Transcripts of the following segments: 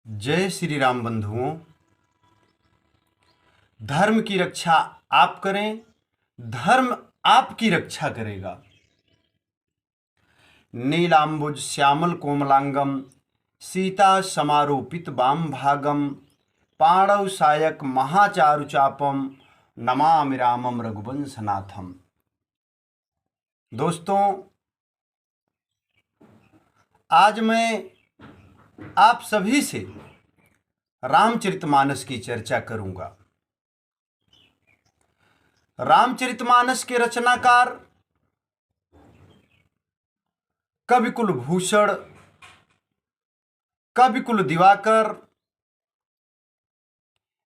जय श्री राम बंधुओं। धर्म की रक्षा आप करें, धर्म आपकी रक्षा करेगा। नीलांबुज श्यामल कोमलांगम सीता समारोपित वाम भागम पाणव सायक महाचारुचापम नमामि रामम रघुवंशनाथम। दोस्तों, आज मैं आप सभी से रामचरितमानस की चर्चा करूंगा। रामचरितमानस के रचनाकार कविकुल भूषण, कविकुल दिवाकर,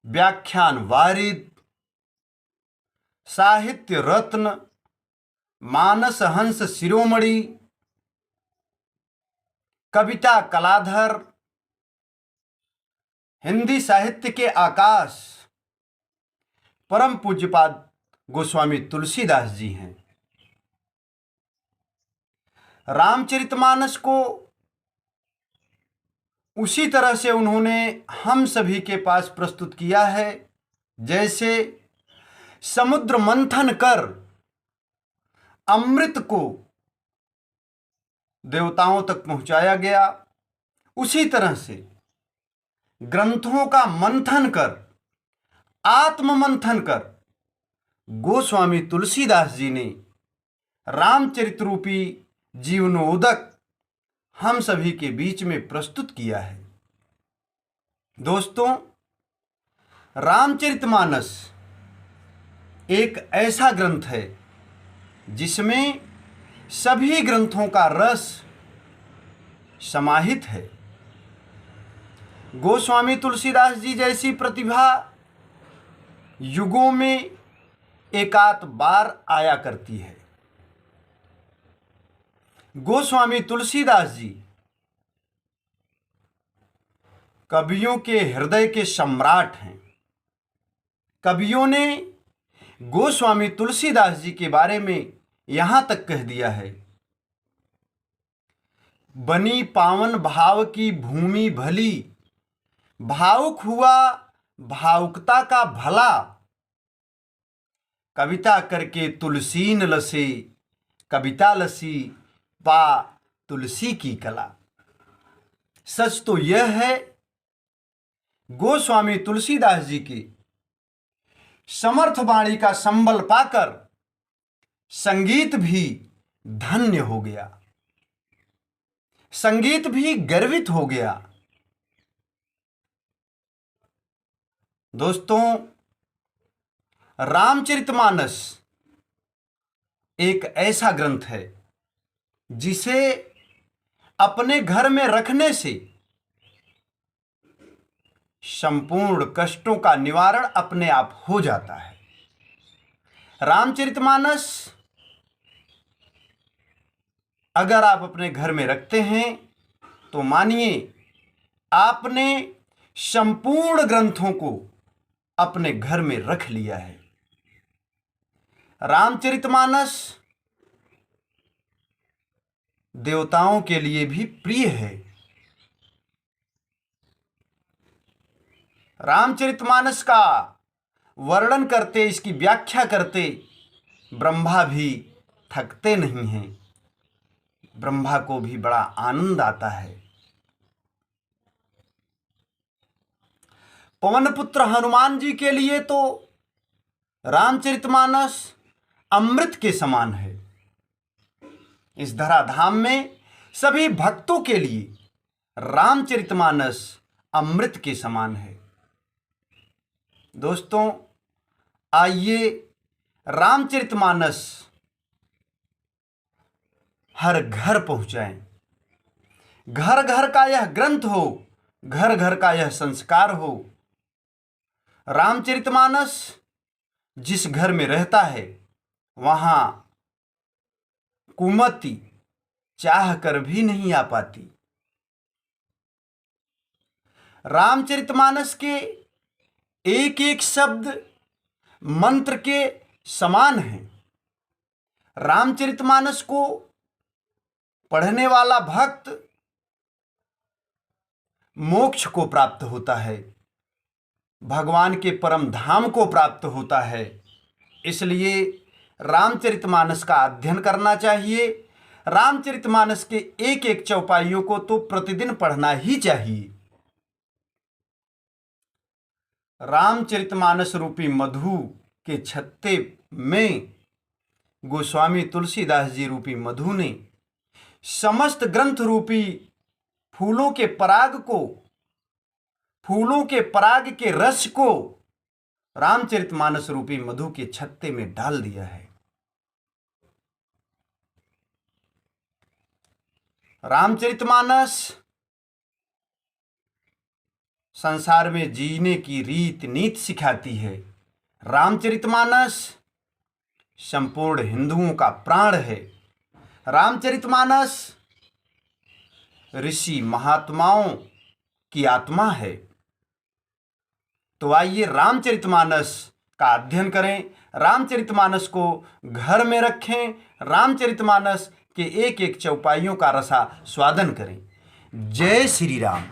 व्याख्यान वारिद, साहित्य रत्न, मानस हंस शिरोमणि, कविता कलाधर, हिंदी साहित्य के आकाश परम पूज्यपाद गोस्वामी तुलसीदास जी हैं। रामचरितमानस को उसी तरह से उन्होंने हम सभी के पास प्रस्तुत किया है जैसे समुद्र मंथन कर अमृत को देवताओं तक पहुंचाया गया, उसी तरह से ग्रंथों का मंथन कर, आत्म मंथन कर गोस्वामी तुलसीदास जी ने रामचरित रूपी जीवनोदक हम सभी के बीच में प्रस्तुत किया है। दोस्तों, रामचरितमानस एक ऐसा ग्रंथ है जिसमें सभी ग्रंथों का रस समाहित है। गोस्वामी तुलसीदास जी जैसी प्रतिभा युगों में एकाध बार आया करती है। गोस्वामी तुलसीदास जी कवियों के हृदय के सम्राट हैं। कवियों ने गोस्वामी तुलसीदास जी के बारे में यहां तक कह दिया है, बनी पावन भाव की भूमि भली, भावुक हुआ भावुकता का भला, कविता करके तुलसीन लसे, कविता लसी पा तुलसी की कला। सच तो यह है, गोस्वामी तुलसीदास जी की समर्थ वाणी का संबल पाकर संगीत भी धन्य हो गया, संगीत भी गर्वित हो गया। दोस्तों, रामचरितमानस एक ऐसा ग्रंथ है जिसे अपने घर में रखने से संपूर्ण कष्टों का निवारण अपने आप हो जाता है। रामचरितमानस अगर आप अपने घर में रखते हैं तो मानिए आपने संपूर्ण ग्रंथों को अपने घर में रख लिया है। रामचरितमानस देवताओं के लिए भी प्रिय है। रामचरितमानस का वर्णन करते, इसकी व्याख्या करते ब्रह्मा भी थकते नहीं हैं। ब्रह्मा को भी बड़ा आनंद आता है। पवनपुत्र हनुमान जी के लिए तो रामचरितमानस अमृत के समान है। इस धराधाम में सभी भक्तों के लिए रामचरितमानस अमृत के समान है। दोस्तों, आइए रामचरितमानस हर घर पहुंचाएं। घर घर का यह ग्रंथ हो, घर घर का यह संस्कार हो। रामचरितमानस जिस घर में रहता है वहां कुमति चाह कर भी नहीं आ पाती। रामचरितमानस के एक एक शब्द मंत्र के समान हैं। रामचरितमानस को पढ़ने वाला भक्त मोक्ष को प्राप्त होता है, भगवान के परम धाम को प्राप्त होता है। इसलिए रामचरितमानस का अध्ययन करना चाहिए। रामचरितमानस के एक एक चौपाइयों को तो प्रतिदिन पढ़ना ही चाहिए। रामचरितमानस रूपी मधु के छत्ते में गोस्वामी तुलसीदास जी रूपी मधु ने समस्त ग्रंथ रूपी फूलों के पराग के रस को रामचरितमानस रूपी मधु के छत्ते में डाल दिया है। रामचरितमानस संसार में जीने की रीत नीति सिखाती है। रामचरितमानस संपूर्ण हिंदुओं का प्राण है। रामचरितमानस ऋषि महात्माओं की आत्मा है। तो आइए रामचरितमानस का अध्ययन करें, रामचरितमानस को घर में रखें, रामचरितमानस के एक एक चौपाइयों का रसा स्वादन करें। जय श्री राम।